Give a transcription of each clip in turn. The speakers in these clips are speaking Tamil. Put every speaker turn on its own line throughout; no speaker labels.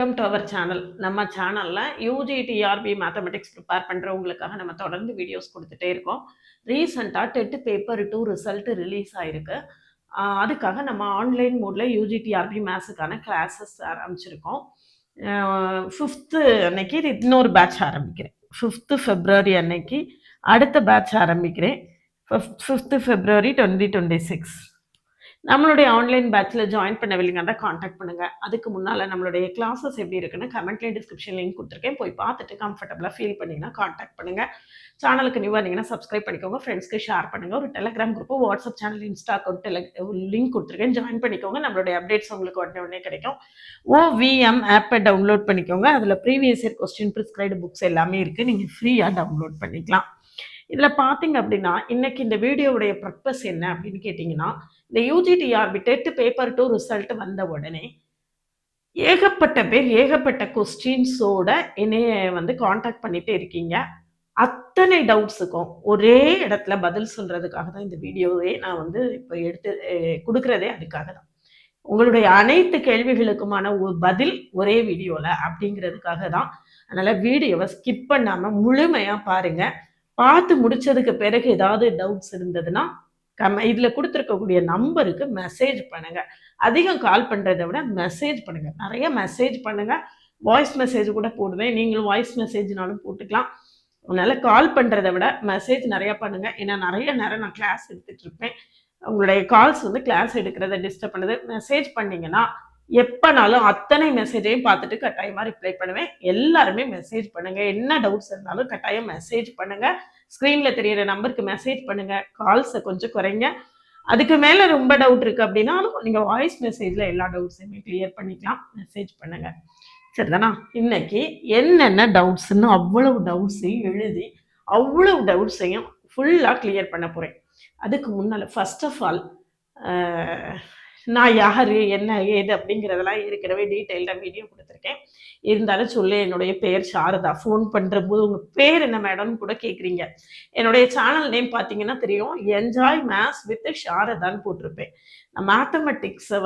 Welcome to our channel. நம்ம சேனலில் யூஜி டிஆர்பி மேத்தமெட்டிக்ஸ் ப்ரிப்பேர் பண்ணுறவங்களுக்காக நம்ம தொடர்ந்து வீடியோஸ் கொடுத்துட்டே இருக்கோம். ரீசெண்டாக டெட் பேப்பர் 2 ரிசல்ட் ரிலீஸ் ஆகிருக்கு. அதுக்காக நம்ம ஆன்லைன் மோடில் யூஜி டிஆர்பி மேத்ஸுக்கான கிளாஸஸ் ஆரம்பிச்சிருக்கோம். 5th அன்னைக்கு இன்னொரு பேட்ச் ஆரம்பிக்கிறேன். 5th February அன்னைக்கு அடுத்த பேட்ச் ஆரம்பிக்கிறேன். 5th February 2026. நம்மளுடைய ஆன்லைன் பேட்சில் ஜாயின் பண்ணவில்லைங்கன்னா காண்டாக்ட் பண்ணுங்கள். அதுக்கு முன்னால் நம்மளுடைய கிளாஸஸ் எப்படி இருக்குன்னு கமெண்ட்லேயே டிஸ்கிரிப்ஷன் லிங்க் கொடுத்துருக்கேன். போய் பார்த்துட்டு கம்ஃபர்டபுளாக ஃபீல் பண்ணிங்கன்னா காண்டாக்ட் பண்ணுங்கள். சேனலுக்கு நியூவாக இருந்தீங்கன்னா சப்ஸ்கிரைப் பண்ணிக்கோங்க. ஃப்ரெண்ட்ஸ்க்கு ஷேர் பண்ணுங்கள். ஒரு Telegram group, WhatsApp channel, Insta account link கொடுத்துருக்கேன். ஜாயின் பண்ணிக்கோங்க. நம்மளுடைய அப்டேட்ஸ் உங்களுக்கு உடனே கிடைக்கும். OVM ஆப்பை டவுன்லோட் பண்ணிக்கோங்க. அதில் previous year question, prescribed books எல்லாமே இருக்குது. நீங்கள் ஃப்ரீயாக டவுன்லோட் பண்ணிக்கலாம். இதில் பார்த்தீங்க அப்படின்னா இன்னைக்கு இந்த வீடியோவுடைய பர்பஸ் என்ன அப்படின்னு கேட்டிங்கன்னா, இந்த UGTRB டெட் பேப்பர் 2 ரிசல்ட் வந்த உடனே ஏகப்பட்ட பேர் ஏகப்பட்ட கொஸ்டின்ஸோட என்னைய காண்டாக்ட் பண்ணிட்டே இருக்கீங்க. அத்தனை டவுட்ஸுக்கும் ஒரே இடத்துல பதில் சொல்றதுக்காக தான் இந்த வீடியோவே நான் இப்போ எடுத்து கொடுக்குறதே அதுக்காக தான். உங்களுடைய அனைத்து கேள்விகளுக்குமான பதில் ஒரே வீடியோவில் அப்படிங்கிறதுக்காக தான். அதனால் வீடியோவை ஸ்கிப் பண்ணாமல் முழுமையாக பாருங்கள். பார்த்து முடிச்சதுக்கு பிறகு ஏதாவது டவுட்ஸ் இருந்ததுன்னா இதில் கொடுத்துருக்கக்கூடிய நம்பருக்கு மெசேஜ் பண்ணுங்கள். அதிகம் கால் பண்ணுறதை விட மெசேஜ் பண்ணுங்கள். நிறைய மெசேஜ் பண்ணுங்கள். வாய்ஸ் மெசேஜ் கூட போடுவேன். நீங்களும் வாய்ஸ் மெசேஜ்னாலும் போட்டுக்கலாம். அதனால் கால் பண்ணுறதை விட மெசேஜ் நிறையா பண்ணுங்கள். ஏன்னா நிறைய நேரம் நான் கிளாஸ் எடுத்துகிட்டு இருப்பேன். உங்களுடைய கால்ஸ் கிளாஸ் எடுக்கிறத டிஸ்டர்ப் பண்ணுது. மெசேஜ் பண்ணிங்கன்னா எப்போனாலும் அத்தனை மெசேஜையும் பார்த்துட்டு கட்டாயமாக ரிப்ளை பண்ணுவேன். எல்லாருமே மெசேஜ் பண்ணுங்கள். என்ன டவுட்ஸ் இருந்தாலும் கட்டாயம் மெசேஜ் பண்ணுங்கள். ஸ்க்ரீனில் தெரியிற நம்பருக்கு மெசேஜ் பண்ணுங்கள். கால்ஸை கொஞ்சம் குறைங்க. அதுக்கு மேலே ரொம்ப டவுட் இருக்குது அப்படின்னாலும் நீங்கள் வாய்ஸ் மெசேஜில் எல்லா டவுட்ஸையுமே கிளியர் பண்ணிக்கலாம். மெசேஜ் பண்ணுங்கள். சரிதானா? இன்னைக்கு என்னென்ன டவுட்ஸ்ன்னு அவ்வளவு டவுட்ஸையும் எழுதி அவ்வளவு டவுட்ஸையும் ஃபுல்லாக கிளியர் பண்ண போகிறேன். அதுக்கு முன்னால் ஃபர்ஸ்ட் ஆஃப் ஆல் நான் யார், என்ன, ஏது அப்படிங்கிறதெல்லாம் ஏற்கனவே டீட்டெயில்டாக வீடியோ கொடுத்துருக்கேன். இருந்தாலும் சொல்லி, என்னுடைய பேர் சாரதா. ஃபோன் பண்ணுறபோது உங்கள் பேர் என்ன மேடம்னு கூட கேட்குறீங்க. என்னுடைய சேனல் நேம் பார்த்தீங்கன்னா தெரியும், என்ஜாய் மேத்ஸ் வித் சாரதான்னு போட்டிருப்பேன். நான் மேத்தமெட்டிக்ஸை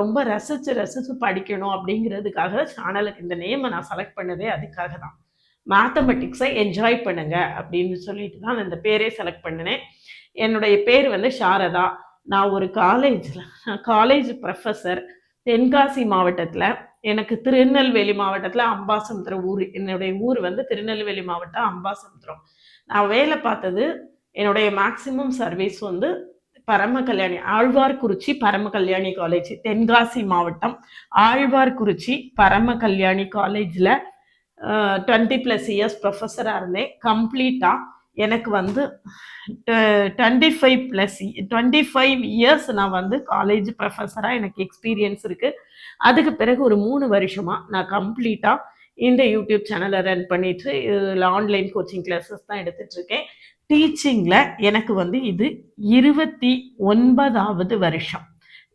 ரொம்ப ரசித்து படிக்கணும் அப்படிங்கிறதுக்காக சேனலுக்கு இந்த நேமை நான் செலக்ட் பண்ணதே அதுக்காக தான். மேத்தமெட்டிக்ஸை என்ஜாய் பண்ணுங்க அப்படின்னு சொல்லிட்டு தான் இந்த பேரே செலக்ட் பண்ணினேன். என்னுடைய பேர் சாரதா. நான் ஒரு காலேஜ் ப்ரொஃபஸர். தென்காசி மாவட்டத்தில், எனக்கு திருநெல்வேலி மாவட்டத்தில் அம்பாசமுத்திரம் ஊர். என்னுடைய ஊர் திருநெல்வேலி மாவட்டம் அம்பாசமுத்திரம். நான் வேலை பார்த்தது, என்னுடைய maximum service Paramakalyani, Alwarkurichi Paramakalyani college, Tenkasi மாவட்டம் ஆழ்வார்குறிச்சி பரமகல்யாணி காலேஜில் 20+ இயர்ஸ் ப்ரொஃபஸராக இருந்தேன். கம்ப்ளீட்டாக எனக்கு 25 இயர்ஸ் நான் காலேஜ் ப்ரொஃபஸராக எனக்கு எக்ஸ்பீரியன்ஸ் இருக்குது. அதுக்கு பிறகு ஒரு 3 வருஷமாக நான் கம்ப்ளீட்டாக இந்த யூடியூப் சேனலை ரன் பண்ணிட்டு இதில் ஆன்லைன் கோச்சிங் கிளாஸஸ் தான் எடுத்துகிட்ருக்கேன். டீச்சிங்கில் எனக்கு இது 29வது வருஷம்,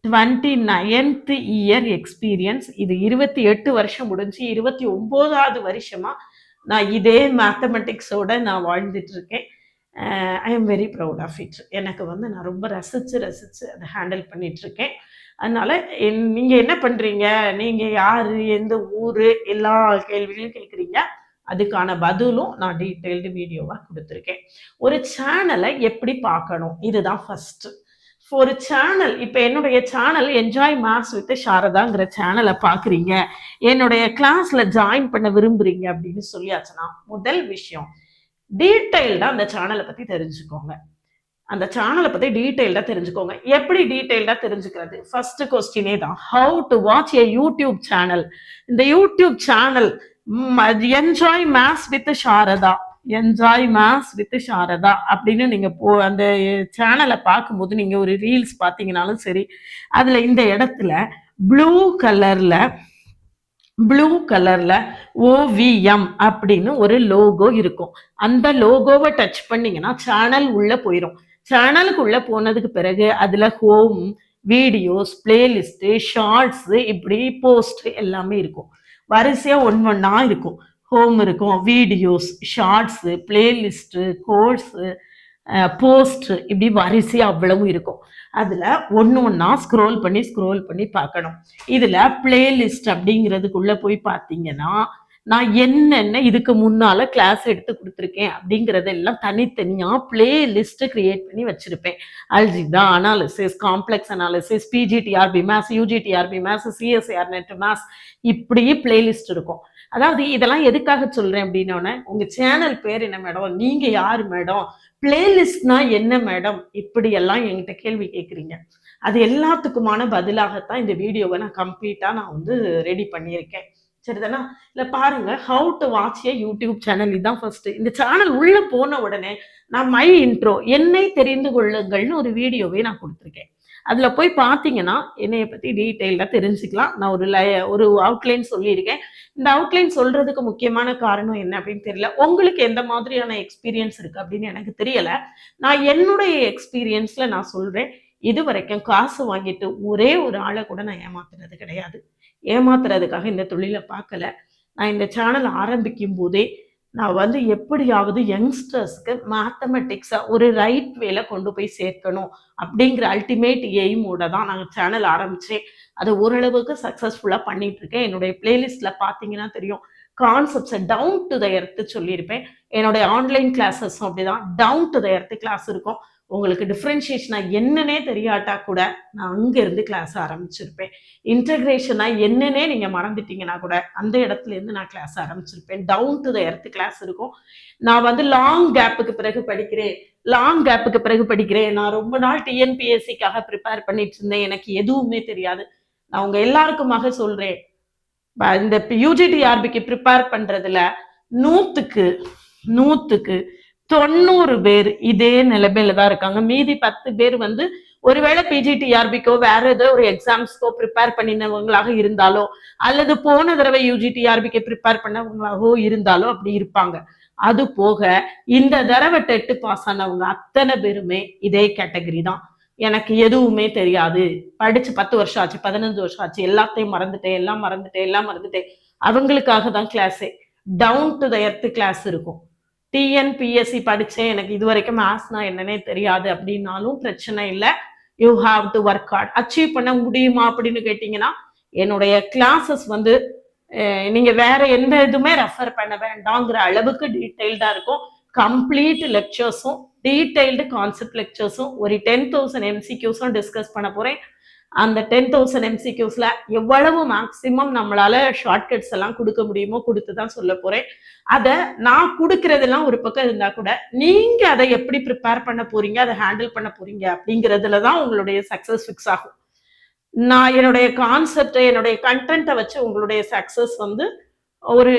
29th இயர் எக்ஸ்பீரியன்ஸ். இது 28 வருஷம் முடிஞ்சு 29வது வருஷமாக நான் இதே மேத்தமெட்டிக்ஸோட நான் வாழ்ந்துட்டு இருக்கேன். I am very proud of it. எனக்கு நான் ரொம்ப ரசித்து அதை ஹேண்டில் பண்ணிகிட்ருக்கேன். அதனால் நீங்கள் என்ன பண்ணுறீங்க, நீங்கள் யார், எந்த ஊர், எல்லா கேள்விகளும் கேட்குறீங்க. அதுக்கான பதிலும் நான் டீட்டெயில்டு வீடியோவாக கொடுத்துருக்கேன். ஒரு சேனலை எப்படி பார்க்கணும், இதுதான் ஃபஸ்ட்டு. ஒரு சேனல், இப்போ என்னுடைய சேனல் என்ஜாய் மேத்ஸ் வித் சாரதாங்கிற சேனலை பார்க்குறீங்க, என்னுடைய கிளாஸில் ஜாயின் பண்ண விரும்புகிறீங்க அப்படின்னு சொல்லியாச்சுன்னா, முதல் விஷயம் டீட்டெயில்டாக அந்த சேனலை பற்றி தெரிஞ்சுக்கோங்க. அந்த சேனலை பற்றி டீட்டெயில்டாக தெரிஞ்சுக்கோங்க. எப்படி டீட்டெயில்டாக தெரிஞ்சுக்கிறது? ஃபர்ஸ்ட் கொஸ்டினே தான், how to watch a YouTube channel. இந்த YouTube channel enjoy maths with Sharada, enjoy maths with Sharada அப்படின்னு நீங்கள் அந்த சேனலை பார்க்கும்போது நீங்கள் ஒரு ரீல்ஸ் பார்த்தீங்கன்னாலும் சரி, அதில் இந்த இடத்துல ப்ளூ கலரில் OVM அப்படின்னு ஒரு லோகோ இருக்கும். அந்த லோகோவை டச் பண்ணிங்கன்னா சேனல் உள்ளே போயிடும். சேனலுக்குள்ளே போனதுக்கு பிறகு அதில் ஹோம், வீடியோஸ், பிளேலிஸ்ட்டு, ஷார்ட்ஸு, இப்படி போஸ்ட் எல்லாமே இருக்கும். வரிசையாக ஒன்றா இருக்கும். ஹோம் இருக்கும், videos, shorts, playlist, course, post இப்படி வரிசையா அவ்வளவு இருக்கும். அதுல ஒன்று ஒன்றா ஸ்க்ரோல் பண்ணி பார்க்கணும். இதுல பிளேலிஸ்ட் அப்படிங்கிறதுக்குள்ள போய் பார்த்தீங்கன்னா நான் என்னென்ன இதுக்கு முன்னால கிளாஸ் எடுத்து கொடுத்துருக்கேன் அப்படிங்கிறதெல்லாம் தனித்தனியா பிளேலிஸ்ட் கிரியேட் பண்ணி வச்சிருப்பேன். Algebra, analysis, complex analysis, PGTRB maths, UGTRB maths, CSIR NET maths, இப்படி பிளேலிஸ்ட் இருக்கும். அதாவது இதெல்லாம் எதுக்காக சொல்றேன் அப்படின்னோடனே, உங்க சேனல் பேர் என்ன மேடம், நீங்க யாரு மேடம், பிளேலிஸ்ட்னா என்ன மேடம், இப்படி எல்லாம் என்கிட்ட கேள்வி கேட்குறீங்க. அது எல்லாத்துக்குமான பதிலாகத்தான் இந்த வீடியோவை நான் கம்ப்ளீட்டா வந்து ரெடி பண்ணியிருக்கேன். சரிதானா? இல்ல பாருங்க, how to watch a YouTube channel. இதுதான் ஃபர்ஸ்ட். இந்த சேனல் உள்ள போன உடனே நான் மை இன்ட்ரோ, என்னை தெரிந்து கொள்ளுங்கள்னு ஒரு வீடியோவே நான் கொடுத்துருக்கேன். அதுல போய் பார்த்தீங்கன்னா என்னைய பத்தி டீட்டெயிலாக தெரிஞ்சுக்கலாம். நான் ஒரு அவுட்லைன் சொல்லியிருக்கேன். இந்த அவுட்லைன் சொல்றதுக்கு முக்கியமான காரணம் என்ன அப்படின்னு தெரியல. உங்களுக்கு எந்த மாதிரியான எக்ஸ்பீரியன்ஸ் இருக்கு அப்படின்னு எனக்கு தெரியல. நான் என்னுடைய எக்ஸ்பீரியன்ஸ்ல நான் சொல்றேன். இது வரைக்கும் காசு வாங்கிட்டு ஒரே ஒரு ஆளை கூட நான் ஏமாத்துறது கிடையாது. ஏமாத்துறதுக்காக இந்த தொழிலை பார்க்கல. நான் இந்த சேனல் ஆரம்பிக்கும் போதே நான் வந்து எப்படியாவது யங்ஸ்டர்ஸ்க்கு மேத்தமெட்டிக்ஸை ஒரு ரைட் வேல கொண்டு போய் சேர்க்கணும் அப்படிங்கிற அல்டிமேட் எய்மோட தான் நான் சேனல் ஆரம்பித்தேன். அதை ஓரளவுக்கு சக்ஸஸ்ஃபுல்லாக பண்ணிட்டு இருக்கேன். என்னுடைய பிளேலிஸ்ட்டில் பார்த்தீங்கன்னா தெரியும், கான்செப்ட்ஸை டவுன் டு த எர்த்து சொல்லியிருப்பேன். என்னுடைய ஆன்லைன் கிளாஸஸும் அப்படிதான் down to the earth class இருக்கும். உங்களுக்கு டிஃப்ரென்ஷியேஷனா என்னன்னே தெரியாட்டா கூட நான் அங்கேருந்து கிளாஸ் ஆரம்பிச்சிருப்பேன். இன்டகிரேஷனா என்னன்னே நீங்கள் மறந்துட்டீங்கன்னா கூட அந்த இடத்துலேருந்து நான் கிளாஸ் ஆரம்பிச்சிருப்பேன். Down to the earth class இருக்கும். நான் வந்து லாங் கேப்புக்கு பிறகு படிக்கிறேன். நான் ரொம்ப நாள் டிஎன்பிஎஸ்சிக்காக ப்ரிப்பேர் பண்ணிட்டு இருந்தேன். எனக்கு எதுவுமே தெரியாது. நான் உங்க எல்லாருக்குமாக சொல்றேன், இந்த யூஜிடிஆர்பிக்கு ப்ரிப்பேர் பண்றதுல 100க்கு 90 பேர் இதே நிலைமையில தான் இருக்காங்க. மீதி 10 பேர் வந்து ஒருவேளை பிஜிடிஆர்பிக்கோ வேற ஏதோ ஒரு எக்ஸாம்ஸ்க்கோ ப்ரிப்பேர் பண்ணினவங்களாக இருந்தாலோ, அல்லது போன தடவை யூஜிடிஆர்பிக்கு ப்ரிப்பேர் பண்ணவங்களாகவோ இருந்தாலோ அப்படி இருப்பாங்க. அது போக இந்த தடவை டெட் பாஸ் ஆனவங்க அத்தனை பேருமே இதே கேட்டகரி தான். எனக்கு எதுவுமே தெரியாது, படிச்சு 10 வருஷம் ஆச்சு, 15 வருஷம் ஆச்சு, எல்லாத்தையும் மறந்துட்டேன். அவங்களுக்காக தான் கிளாஸே. Down to the earth class இருக்கும். டிஎன்பிஎஸ்சி படித்தேன், எனக்கு இது வரைக்கும் மேத்ஸ்னா என்னன்னே தெரியாது அப்படின்னாலும் பிரச்சனை இல்லை. You have to work hard. Achieve பண்ண முடியுமா அப்படின்னு கேட்டிங்கன்னா, என்னுடைய கிளாஸஸ் வந்து நீங்கள் வேற எந்த இதுவுமே ரெஃபர் பண்ண வேண்டாங்கிற அளவுக்கு டீட்டெயில்டாக இருக்கும். கம்ப்ளீட் லெக்சர்ஸும் டீட்டெயில்டு கான்செப்ட் லெக்சர்ஸும் ஒரு 10,000 எம்சிக்யூஸும் டிஸ்கஸ் பண்ண போகிறேன். அந்த 10,000 எம்சிக்யூஸ்ல எவ்வளவு மேக்சிமம் நம்மளால ஷார்ட்கட்ஸ் எல்லாம் கொடுக்க முடியுமோ கொடுத்து தான் சொல்ல போறேன். அதை நான் கொடுக்கறதெல்லாம் ஒரு பக்கம் இருந்தா கூட நீங்க அதை எப்படி ப்ரிப்பேர் பண்ண போறீங்க, அதை ஹேண்டில் பண்ண போறீங்க அப்படிங்கிறதுல தான் உங்களுடைய சக்சஸ் ஃபிக்ஸ் ஆகும். நான் என்னுடைய கான்செப்டை, என்னுடைய கண்டென்ட்டை வச்சு உங்களுடைய சக்சஸ் வந்து ஒரு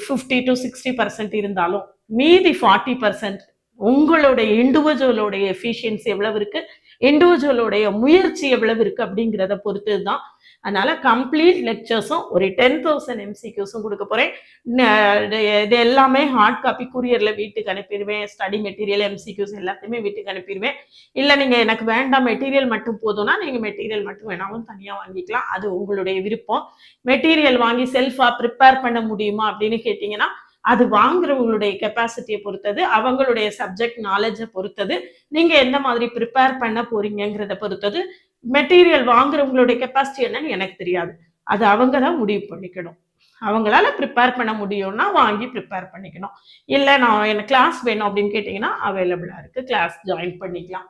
50 to 60% இருந்தாலும் மீதி 40% உங்களுடைய இண்டிவிஜுவலோடைய எஃபிஷியன்சி எவ்வளவு இருக்கு, இண்டிவிஜுவலோடைய முயற்சி எவ்வளவு இருக்கு அப்படிங்கிறத பொறுத்து தான். அதனால கம்ப்ளீட் லெக்சர்ஸும் ஒரு 10,000 எம்சிக்யூஸும் கொடுக்க போறேன். இது எல்லாமே ஹார்ட் காப்பி கூரியர்ல வீட்டுக்கு அனுப்பிடுவேன். ஸ்டடி மெட்டீரியல், எம்சிக்யூஸ் எல்லாத்தையுமே வீட்டுக்கு அனுப்பிடுவேன். இல்லை நீங்க எனக்கு வேண்டாம், மெட்டீரியல் மட்டும் போதும்னா நீங்க மெட்டீரியல் மட்டும் வேணாலும் தனியா வாங்கிக்கலாம். அது உங்களுடைய விருப்பம். மெட்டீரியல் வாங்கி செல்ஃபா ப்ரிப்பேர் பண்ண முடியுமா அப்படின்னு கேட்டீங்கன்னா, அது வாங்குறவங்களுடைய கெப்பாசிட்டியை பொறுத்தது, அவங்களுடைய சப்ஜெக்ட் நாலேஜை பொறுத்தது, நீங்க எந்த மாதிரி ப்ரிப்பேர் பண்ண போறீங்கிறத பொறுத்தது. மெட்டீரியல் வாங்குறவங்களுடைய கெப்பாசிட்டி என்னன்னு எனக்கு தெரியாது. அது அவங்க தான் முடிவு பண்ணிக்கணும். அவங்களால ப்ரிப்பேர் பண்ண முடியும்னா வாங்கி ப்ரிப்பேர் பண்ணிக்கணும். இல்லை நான் எனக்கு கிளாஸ் வேணும் அப்படின்னு கேட்டிங்கன்னா அவைலபிளா இருக்கு, கிளாஸ் ஜாயின் பண்ணிக்கலாம்.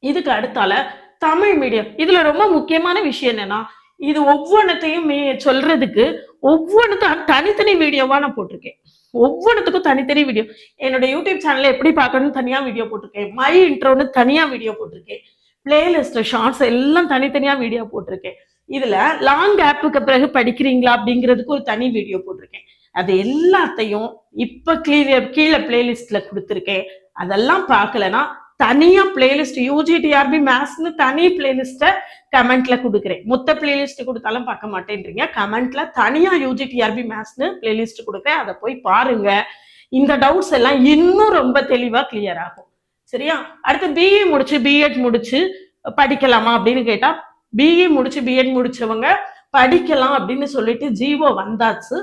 இதுக்கு அடுத்தால தமிழ் மீடியம். இதுல ரொம்ப முக்கியமான விஷயம் என்னன்னா, இது ஒவ்வொன்றத்தையும் சொல்றதுக்கு ஒவ்வொன்றுக்கும் தனித்தனி வீடியோவா நான் போட்டிருக்கேன். ஒவ்வொன்றுத்துக்கும் தனித்தனி வீடியோ. என்னோட யூடியூப் சேனல்ல எப்படி பார்க்கணும்னு தனியா வீடியோ போட்டிருக்கேன். மை இன்ட்ரோன்னு தனியா வீடியோ போட்டிருக்கேன். பிளேலிஸ்ட், ஷார்ட்ஸ் எல்லாம் தனித்தனியா வீடியோ போட்டிருக்கேன். இதுல லாங் ஆப்புக்கு பிறகு படிக்கிறீங்களா அப்படிங்கிறதுக்கு ஒரு தனி வீடியோ போட்டிருக்கேன். அது எல்லாத்தையும் இப்ப கீழே பிளேலிஸ்ட்ல கொடுத்துருக்கேன். அதெல்லாம் பார்க்கலன்னா தனியா பிளேலிஸ்ட் யூஜிடிஆர்பி மேத்ஸ்னு தனி பிளேலிஸ்ட கமெண்ட்ல கொடுக்குறேன். மொத்த பிளேலிஸ்ட் கொடுத்தாலும் பார்க்க மாட்டேன்றீங்க. கமெண்ட்ல தனியா யூஜிடிஆர்பி மேத்ஸ்னு பிளேலிஸ்ட் கொடுக்குறேன். அதை போய் பாருங்க. இந்த டவுட்ஸ் எல்லாம் இன்னும் ரொம்ப தெளிவா கிளியர் ஆகும். சரியா? அடுத்து பிஇ முடிச்சு பிஎட் முடிச்சு படிக்கலாமா அப்படின்னு கேட்டா, பிஇ முடிச்சு பிஎட் முடிச்சவங்க படிக்கலாம் அப்படின்னு சொல்லிட்டு ஜிஓ வந்தாச்சு.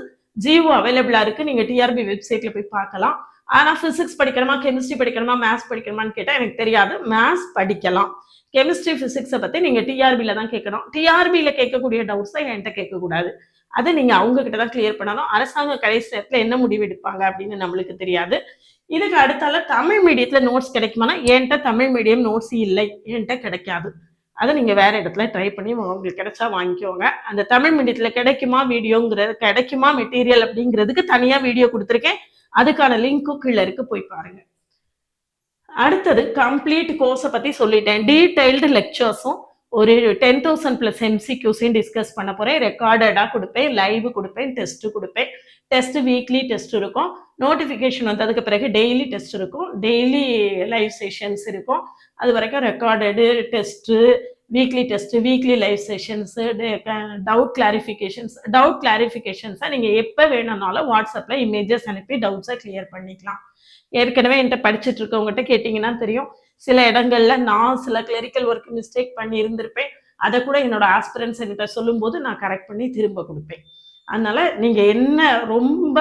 ஜிஓ அவைலபிளா இருக்கு. நீங்க டிஆர்பி வெப்சைட்ல போய் பார்க்கலாம். ஆனால் ஃபிசிக்ஸ் படிக்கணுமா, கெமிஸ்ட்ரி படிக்கணுமா, மேத்ஸ் படிக்கணுமான்னு கேட்டால் எனக்கு தெரியாது. மேத்ஸ் படிக்கலாம். கெமிஸ்ட்ரி ஃபிசிக்ஸை பற்றி நீங்கள் டிஆர்பியில் தான் கேட்கணும். டிஆர்பியில் கேட்கக்கூடிய டவுட்ஸை என்கிட்ட கேட்கக்கூடாது. அதை நீங்கள் அவங்கக்கிட்ட தான் கிளியர் பண்ணணும். அரசாங்கம் கடைசி நேரத்தில் என்ன முடிவு எடுப்பாங்க அப்படின்னு நம்மளுக்கு தெரியாது. இதுக்கு அடுத்தால தமிழ் மீடியத்தில் நோட்ஸ் கிடைக்குமானா, என்கிட்ட தமிழ் மீடியம் நோட்ஸ் இல்லை, என்கிட்ட கிடைக்காது. அதை நீங்கள் வேறு இடத்துல ட்ரை பண்ணி உங்களுக்கு கிடைச்சா வாங்கிக்கோங்க. அந்த தமிழ் மீடியத்தில் கிடைக்குமா வீடியோங்கிறது, கிடைக்குமா மெட்டீரியல் அப்படிங்கிறதுக்கு தனியாக வீடியோ கொடுத்துருக்கேன். அதுக்கான லிங்க்கும் கீழே இருக்கு, போய் பாருங்க. அடுத்தது கம்ப்ளீட் கோர்ஸை பற்றி சொல்லிட்டேன். டீடைல்டு லெக்சர்ஸும் ஒரு 10,000 + MCQஸையும் டிஸ்கஸ் பண்ண போகிறேன். ரெக்கார்டடாக கொடுப்பேன், லைவ் கொடுப்பேன், டெஸ்ட்டு கொடுப்பேன். டெஸ்ட் வீக்லி டெஸ்ட் இருக்கும். நோட்டிஃபிகேஷன் வந்ததுக்கு பிறகு டெய்லி டெஸ்ட் இருக்கும், டெய்லி லைவ் செஷன்ஸ் இருக்கும். அது வரைக்கும் recorded test, weekly test, weekly live sessions, doubt கிளாரிஃபிகேஷன்ஸை நீங்கள் எப்போ வேணும்னாலும் வாட்ஸ்அப்பில் இமேஜஸ் அனுப்பி டவுட்ஸை கிளியர் பண்ணிக்கலாம். ஏற்கனவே என்கிட்ட படிச்சுட்டு இருக்கவங்ககிட்ட கேட்டிங்கன்னா தெரியும், சில இடங்கள்ல நான் சில கிளரிக்கல் ஒர்க் மிஸ்டேக் பண்ணி இருந்திருப்பேன். அதை கூட என்னோட ஆஸ்பிரன்ஸ் என்கிட்ட சொல்லும்போது நான் கரெக்ட் பண்ணி திரும்ப கொடுப்பேன். அதனால நீங்கள் என்ன ரொம்ப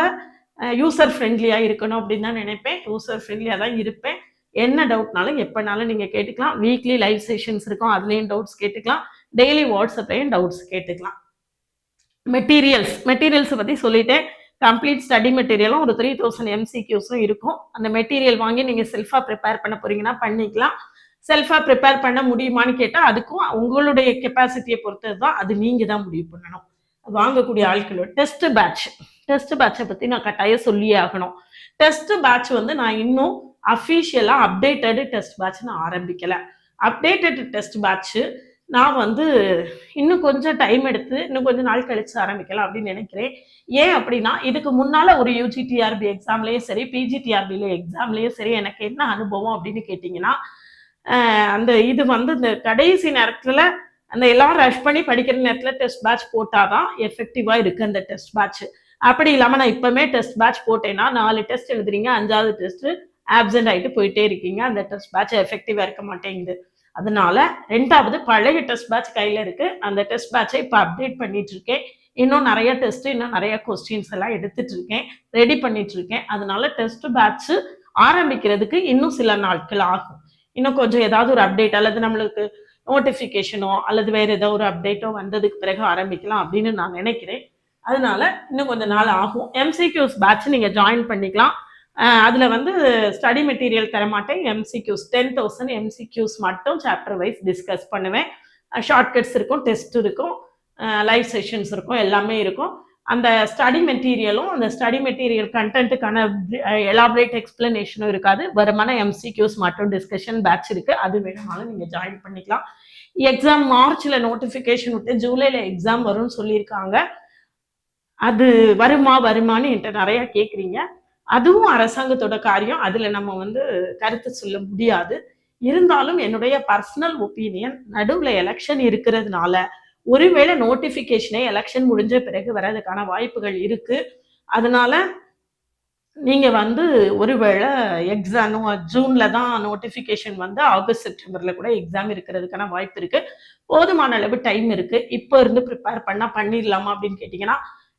யூசர் ஃப்ரெண்ட்லியாக இருக்கணும் அப்படின்னு தான் நினைப்பேன். யூசர் ஃப்ரெண்ட்லியாக தான் இருப்பேன். என்ன டவுட்னாலும் எப்போனாலும் நீங்கள் கேட்டுக்கலாம். வீக்லி லைவ் செஷன்ஸ் இருக்கும், அதுலேயும் டவுட்ஸ் கேட்டுக்கலாம். டெய்லி வாட்ஸ்அப்லேயும் டவுட்ஸ் கேட்டுக்கலாம். மெட்டீரியல்ஸை பற்றி சொல்லிட்டேன். கம்ப்ளீட் ஸ்டடி மெட்டீரியலும் ஒரு 3000 MCQஸும் இருக்கும். அந்த மெட்டீரியல் வாங்கி நீங்கள் செல்ஃபாக ப்ரிப்பேர் பண்ண போகிறீங்கன்னா பண்ணிக்கலாம். செல்ஃபாக ப்ரிப்பேர் பண்ண முடியுமான்னு கேட்டால் அதுக்கும் உங்களுடைய கெப்பாசிட்டியை பொறுத்தது தான், அது நீங்கள் தான் முடிவு பண்ணணும். வாங்கக்கூடிய ஆட்களோட டெஸ்ட் பேட்சை பற்றி நான் கட்டாயம் சொல்லியே ஆகணும். டெஸ்ட் பேட்ச் வந்து நான் இன்னும் அஃபீஷியலாக அப்டேட்டடு டெஸ்ட் பேட்ச் நான் ஆரம்பிக்கலை. அப்டேட்டட் டெஸ்ட் பேட்ச்சு நான் வந்து இன்னும் கொஞ்சம் டைம் எடுத்து இன்னும் கொஞ்சம் நாள் கழிச்சு ஆரம்பிக்கலாம் அப்படின்னு நினைக்கிறேன். ஏன் அப்படின்னா, இதுக்கு முன்னால் ஒரு UGTRB எக்ஸாம்லேயும் சரி, PGTRBல எக்ஸாம்லேயும் சரி எனக்கு என்ன அனுபவம் அப்படின்னு கேட்டிங்கன்னா, அந்த இது வந்து இந்த கடைசி நேரத்தில் அந்த எல்லாரும் ரஷ் பண்ணி படிக்கிற நேரத்தில் டெஸ்ட் பேட்ச் போட்டால் தான் எஃபெக்டிவாக இருக்குது அந்த டெஸ்ட் பேட்ச். அப்படி இல்லாமல் நான் இப்போமே டெஸ்ட் பேட்ச் போட்டேன்னா 4 டெஸ்ட் எழுதுறீங்க, 5வது டெஸ்ட்டு ஆப்சென்ட் ஆகிட்டு போயிட்டே இருக்கீங்க. அந்த டெஸ்ட் பேட்ச் எஃபெக்டிவாக இருக்க மாட்டேங்குது. அதனால 2வது பழைய டெஸ்ட் பேட்ச் கையில் இருக்கு. அந்த டெஸ்ட் பேட்சை இப்போ அப்டேட் பண்ணிட்டு இருக்கேன். இன்னும் நிறைய டெஸ்ட், இன்னும் நிறைய கொஸ்டின்ஸ் எல்லாம் எடுத்துட்டு இருக்கேன், ரெடி பண்ணிட்டு இருக்கேன். அதனால டெஸ்ட் பேட்ச் ஆரம்பிக்கிறதுக்கு இன்னும் சில நாட்கள் ஆகும். இன்னும் கொஞ்சம் ஏதாவது ஒரு அப்டேட் அல்லது நம்மளுக்கு நோட்டிஃபிகேஷனோ அல்லது வேற ஏதோ ஒரு அப்டேட்டோ வந்ததுக்கு பிறகு ஆரம்பிக்கலாம் அப்படின்னு நான் நினைக்கிறேன். அதனால இன்னும் கொஞ்சம் நாள் ஆகும். MCQs பேட்ச் நீங்க ஜாயின் பண்ணிக்கலாம். அதில் வந்து ஸ்டடி மெட்டீரியல் தரமாட்டேன். MCQs 10,000 MCQs மட்டும் சாப்டர் வைஸ் டிஸ்கஸ் பண்ணுவேன். ஷார்ட்கட்ஸ் இருக்கும், டெஸ்ட் இருக்கும், லைவ் செஷன்ஸ் இருக்கும், எல்லாமே இருக்கும். அந்த ஸ்டடி மெட்டீரியலும் அந்த ஸ்டடி மெட்டீரியல் கண்டென்ட்டுக்கான எலாபரேட் எக்ஸ்பிளனேஷனும் இருக்காது. வருமான MCQs மட்டும் டிஸ்கஷன் பேட்ச் இருக்குது. அது வேணுமாலும் நீங்கள் ஜாயின் பண்ணிக்கலாம். எக்ஸாம் மார்ச்சில் நோட்டிஃபிகேஷன் விட்டு ஜூலையில் எக்ஸாம் வரும்னு சொல்லியிருக்காங்க. அது வருமானு என்கிட்ட நிறையா கேட்குறீங்க. அதுவும் அரசாங்கத்தோட காரியம், அதில் நம்ம வந்து கருத்து சொல்ல முடியாது. இருந்தாலும் என்னுடைய பர்சனல் ஒப்பீனியன், நடுவில் எலெக்ஷன் இருக்கிறதுனால ஒருவேளை நோட்டிஃபிகேஷனே எலெக்ஷன் முடிஞ்ச பிறகு வர்றதுக்கான வாய்ப்புகள் இருக்கு. அதனால நீங்க வந்து ஒருவேளை எக்ஸாம் ஜூன்ல தான் நோட்டிஃபிகேஷன் வந்து ஆகஸ்ட் செப்டம்பர்ல கூட எக்ஸாம் இருக்கிறதுக்கான வாய்ப்பு இருக்கு. போதுமான அளவு டைம் இருக்கு. இப்போ இருந்து ப்ரிப்பேர் பண்ணிடலாமா அப்படின்னு கேட்டீங்கன்னா,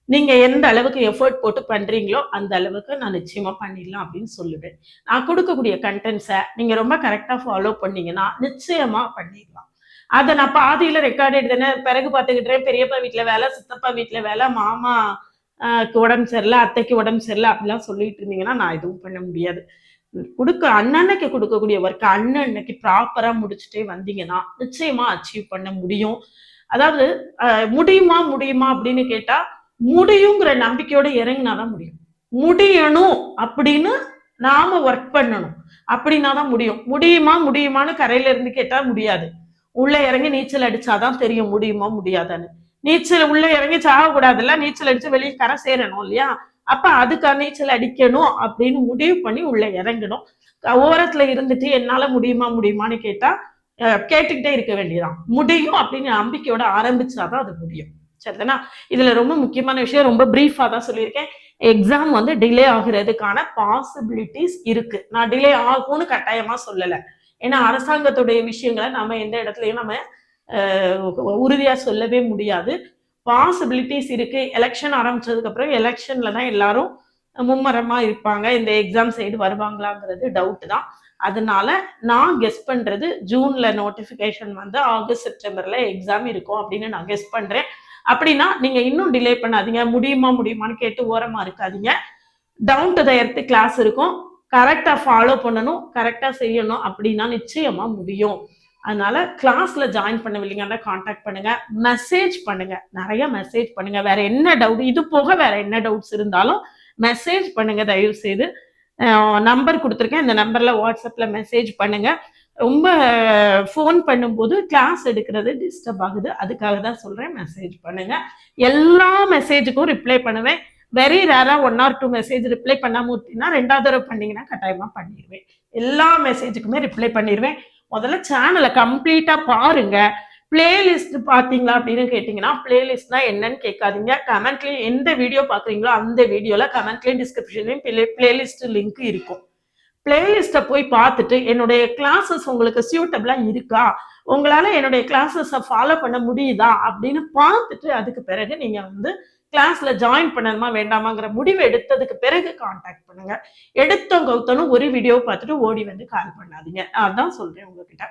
நீங்க எந்த அளவுக்கு எஃபர்ட் போட்டு பண்றீங்களோ அந்த அளவுக்கு நான் நிச்சயமா பண்ணிடலாம் அப்படின்னு சொல்லுவேன். நான் கொடுக்கக்கூடிய கண்டென்ட்ஸை நீங்க ரொம்ப கரெக்டா ஃபாலோ பண்ணீங்கன்னா நிச்சயமா பண்ணிடலாம். அதை நான் பாதியில ரெக்கார்ட் எடுத்தேன்னு பிறகு பார்த்துக்கிட்டேன். பெரியப்பா வீட்டில் வேலை, சித்தப்பா வீட்டில் வேலை, மாமா உடம்பு சரியில்லை, அத்தைக்கு உடம்பு சரியில்லை அப்படிலாம் சொல்லிட்டு இருந்தீங்கன்னா நான் எதுவும் பண்ண முடியாது. அன்னன்னைக்கு கொடுக்கக்கூடிய ஒர்க் அன்னன்னைக்கு ப்ராப்பரா முடிச்சுட்டே வந்தீங்கன்னா நிச்சயமா அச்சீவ் பண்ண முடியும். அதாவது முடியுமா அப்படின்னு கேட்டா, முடியுங்கிற நம்பிக்கையோட இறங்கினாதான் முடியும். முடியணும் அப்படின்னு நாம ஒர்க் பண்ணணும், அப்படின்னாதான் முடியும். முடியுமான்னு கரையில இருந்து கேட்டா முடியாது. உள்ள இறங்கி நீச்சல் அடிச்சாதான் தெரியும் முடியுமா முடியாதான்னு. நீச்சல் உள்ள இறங்கி சாகக்கூடாதுல்ல, நீச்சல் அடிச்சு வெளியே கரை சேரணும் இல்லையா? அப்ப அதுக்காக நீச்சல் அடிக்கணும் அப்படின்னு முடிவு பண்ணி உள்ள இறங்கணும். ஓரத்துல இருந்துட்டு என்னால முடியுமான்னு கேட்டா கேட்டுக்கிட்டே இருக்க வேண்டியதான். முடியும் அப்படின்னு நம்பிக்கையோட ஆரம்பிச்சாதான் அது முடியும். சரிதானா? இதுல ரொம்ப முக்கியமான விஷயம், ரொம்ப பிரீஃபா தான் சொல்லியிருக்கேன். எக்ஸாம் வந்து டிலே ஆகுறதுக்கான பாசிபிலிட்டிஸ் இருக்கு. நான் டிலே ஆகும்னு கட்டாயமா சொல்லலை. ஏன்னா அரசாங்கத்துடைய விஷயங்களை நம்ம எந்த இடத்துலயும் நம்ம உறுதியா சொல்லவே முடியாது. பாசிபிலிட்டிஸ் இருக்கு. எலெக்ஷன் ஆரம்பிச்சதுக்கு அப்புறம் எலெக்ஷன்ல தான் எல்லாரும் மும்மரமா இருப்பாங்க. இந்த எக்ஸாம் சைடு வருவாங்களாங்கிறது டவுட் தான். அதனால நான் கெஸ் பண்றது ஜூன்ல நோட்டிஃபிகேஷன் வந்து ஆகஸ்ட் செப்டம்பர்ல எக்ஸாம் இருக்கும் அப்படின்னு நான் கெஸ் பண்றேன். அப்படின்னா நீங்க இன்னும் டிலே பண்ணாதீங்க. முடியுமான்னு கேட்டு ஓரமா இருக்காதீங்க. Down to the earth class இருக்கும். கரெக்டா ஃபாலோ பண்ணணும், கரெக்டா செய்யணும் அப்படின்னா நிச்சயமா முடியும். அதனால கிளாஸ்ல ஜாயின் பண்ணவில்லைங்கன்னா காண்டாக்ட் பண்ணுங்க, மெசேஜ் பண்ணுங்க, நிறைய மெசேஜ் பண்ணுங்க. வேற என்ன டவுட், இது போக வேற என்ன டவுட்ஸ் இருந்தாலும் மெசேஜ் பண்ணுங்க தயவு செய்து. நம்பர் கொடுத்துருக்கேன், இந்த நம்பர்ல வாட்ஸ்அப்ல மெசேஜ் பண்ணுங்க. ரொம்ப ஃபோன் பண்ணும்போது கிளாஸ் எடுக்கிறது டிஸ்டர்ப் ஆகுது, அதுக்காக தான் சொல்றேன். மெசேஜ் பண்ணுங்க. எல்லா மெசேஜுக்கும் ரிப்ளை பண்ணுவேன். வெரி ரேரா 1 or 2 மெசேஜ் ரிப்ளை பண்ணாம விட்டீங்கன்னா 2வது தடவை பண்ணீங்கன்னா கட்டாயமா பண்ணிடுவேன். எல்லா மெசேஜுக்குமே ரிப்ளை பண்ணிடுவேன். முதல்ல சேனலை கம்ப்ளீட்டா பாருங்க. பிளேலிஸ்ட் பாத்தீங்களா அப்படின்னு கேட்டீங்கன்னா, பிளேலிஸ்ட்னா என்னன்னு கேட்காதீங்க. கமெண்ட்லயும் எந்த வீடியோ பாக்குறீங்களோ அந்த வீடியோல கமெண்ட்லயும் டிஸ்கிரிப்ஷன்லயும் பிளேலிஸ்ட் லிங்க் இருக்கும். பிளேலிஸ்ட்டை போய் பார்த்துட்டு என்னுடைய கிளாஸஸ் உங்களுக்கு சியூட்டபிளா இருக்கா, உங்களால என்னுடைய கிளாஸஸை ஃபாலோ பண்ண முடியுதா அப்படின்னு பார்த்துட்டு அதுக்கு பிறகு நீங்க வந்து கிளாஸ்ல ஜாயின் பண்ணணுமா வேண்டாமாங்கிற முடிவு எடுத்ததுக்கு பிறகு கான்டாக்ட் பண்ணுங்க. எடுத்தோம் கௌத்தனும் ஒரு வீடியோ பார்த்துட்டு ஓடி வந்து கால் பண்ணாதீங்க. அதான் சொல்றேன் உங்ககிட்ட.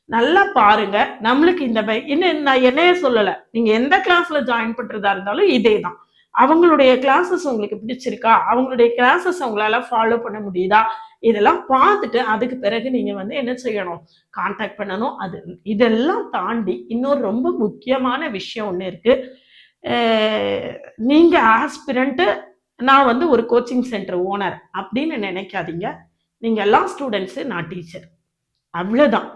நல்லா பாருங்க. நம்மளுக்கு இந்த இன்னும் நான் என்னையே சொல்லல, நீங்க எந்த கிளாஸ்ல ஜாயின் பண்றதா இருந்தாலும் இதே தான். அவங்களுடைய கிளாஸஸ் உங்களுக்கு பிடிச்சிருக்கா, அவங்களுடைய கிளாஸஸ் உங்களால ஃபாலோ பண்ண முடியுதா, இதெல்லாம் பார்த்துட்டு அதுக்கு பிறகு நீங்க வந்து என்ன செய்யணும், கான்டாக்ட் பண்ணணும். அது இதெல்லாம் தாண்டி இன்னொரு ரொம்ப முக்கியமான விஷயம் ஒன்று இருக்கு. நீங்க ஆஸ்பிரண்ட், நான் வந்து ஒரு கோச்சிங் சென்டர் ஓனர் அப்படின்னு நினைக்காதீங்க. நீங்க எல்லாம் ஸ்டூடெண்ட்ஸ், நான் டீச்சர், அவ்வளவுதான்.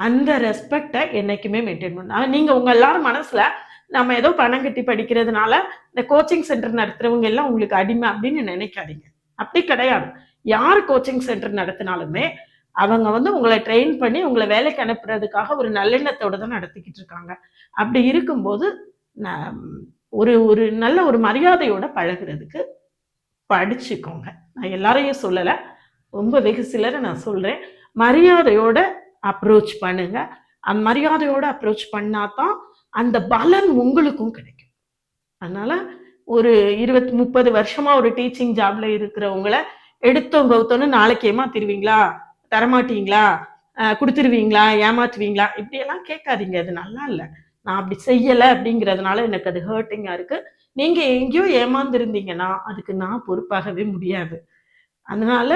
அந்த ரெஸ்பெக்டை என்னைக்குமே மெயின்டைன் பண்ணணும். நீங்க உங்க எல்லாரும் மனசுல நம்ம ஏதோ பணம் கட்டி படிக்கிறதுனால இந்த கோச்சிங் சென்டர் நடத்துறவங்க எல்லாம் உங்களுக்கு அடிமை அப்படின்னு நினைக்காதீங்க. அப்படி கிடையாது. யார் கோச்சிங் சென்டர் நடத்தினாலுமே அவங்க வந்து உங்களை ட்ரெயின் பண்ணி உங்களை வேலைக்கு அனுப்புறதுக்காக ஒரு நல்லெண்ணத்தோட தான் நடத்திக்கிட்டு இருக்காங்க. அப்படி இருக்கும்போது ஒரு ஒரு நல்ல ஒரு மரியாதையோட பழகுறதுக்கு படிச்சுக்கோங்க. நான் எல்லாரையும் சொல்லலை, ரொம்ப வெகு சிலரை நான் சொல்றேன். மரியாதையோட அப்ரோச் பண்ணுங்க. அந்த மரியாதையோட அப்ரோச் பண்ணாதான் அந்த பலன் உங்களுக்கும் கிடைக்கும். அதனால ஒரு 20-30 வருஷமா ஒரு டீச்சிங் ஜாப்ல இருக்கிறவங்கள எடுத்தோம் கௌத்தோன்னு நாளைக்கு ஏமாத்திருவீங்களா, தரமாட்டீங்களா, கொடுத்துருவீங்களா, ஏமாத்துவீங்களா, இப்படியெல்லாம் கேட்காதீங்க. அது நல்லா இல்லை. நான் அப்படி செய்யலை அப்படிங்கிறதுனால எனக்கு அது ஹர்ட்டிங்கா இருக்கு. நீங்க எங்கேயோ ஏமாந்துருந்தீங்கன்னா அதுக்கு நான் பொறுப்பாகவே முடியாது. அதனால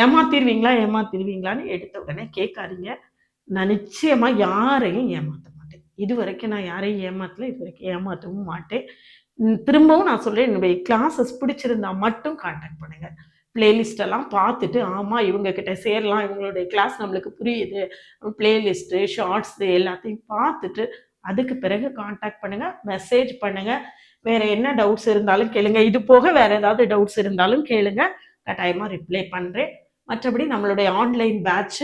ஏமாத்திருவீங்களான்னு எடுத்த உடனே கேட்காதீங்க. நான் நிச்சயமா யாரையும் ஏமாத்த மாட்டேன். இது வரைக்கும் நான் யாரையும் ஏமாத்தல, இது வரைக்கும் ஏமாற்றவும் மாட்டேன். திரும்பவும் நான் சொல்றேன், என்னுடைய கிளாஸஸ் பிடிச்சிருந்தா மட்டும் கான்டாக்ட் பண்ணுங்க. பிளேலிஸ்ட் எல்லாம் பார்த்துட்டு ஆமா இவங்க கிட்ட சேரலாம், இவங்களுடைய கிளாஸ் நம்மளுக்கு புரியுது, பிளேலிஸ்ட் ஷார்ட்ஸ் எல்லாத்தையும் பார்த்துட்டு அதுக்கு பிறகு கான்டாக்ட் பண்ணுங்க, மெசேஜ் பண்ணுங்க. வேற என்ன டவுட்ஸ் இருந்தாலும் கேளுங்க. இது போக வேற ஏதாவது டவுட்ஸ் இருந்தாலும் கேளுங்க, கட்டாயமா ரிப்ளை பண்றேன். மற்றபடி நம்மளுடைய online batch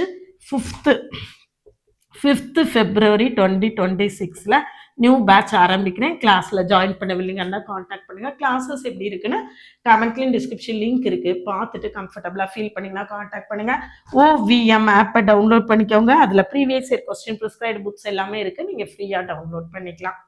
5th February 2026 new batch ஆரம்பிக்கிறேன். கிளாஸ்ல ஜாயின் பண்ணவில்லைங்கன்னா கான்டாக்ட் பண்ணுங்க. கிளாஸஸ் எப்படி இருக்குன்னு கமெண்ட்லயும் டிஸ்கிரிப்ஷன் லிங்க் இருக்கு, பார்த்துட்டு கம்ஃபர்டபுளா ஃபீல் பண்ணீங்கன்னா கான்டாக்ட் பண்ணுங்க. OVM ஆப்பை டவுன்லோட் பண்ணிக்கோங்க. அதுல previous year question prescribed books எல்லாமே இருக்கு, நீங்க ஃப்ரீயா டவுன்லோட் பண்ணிக்கலாம்.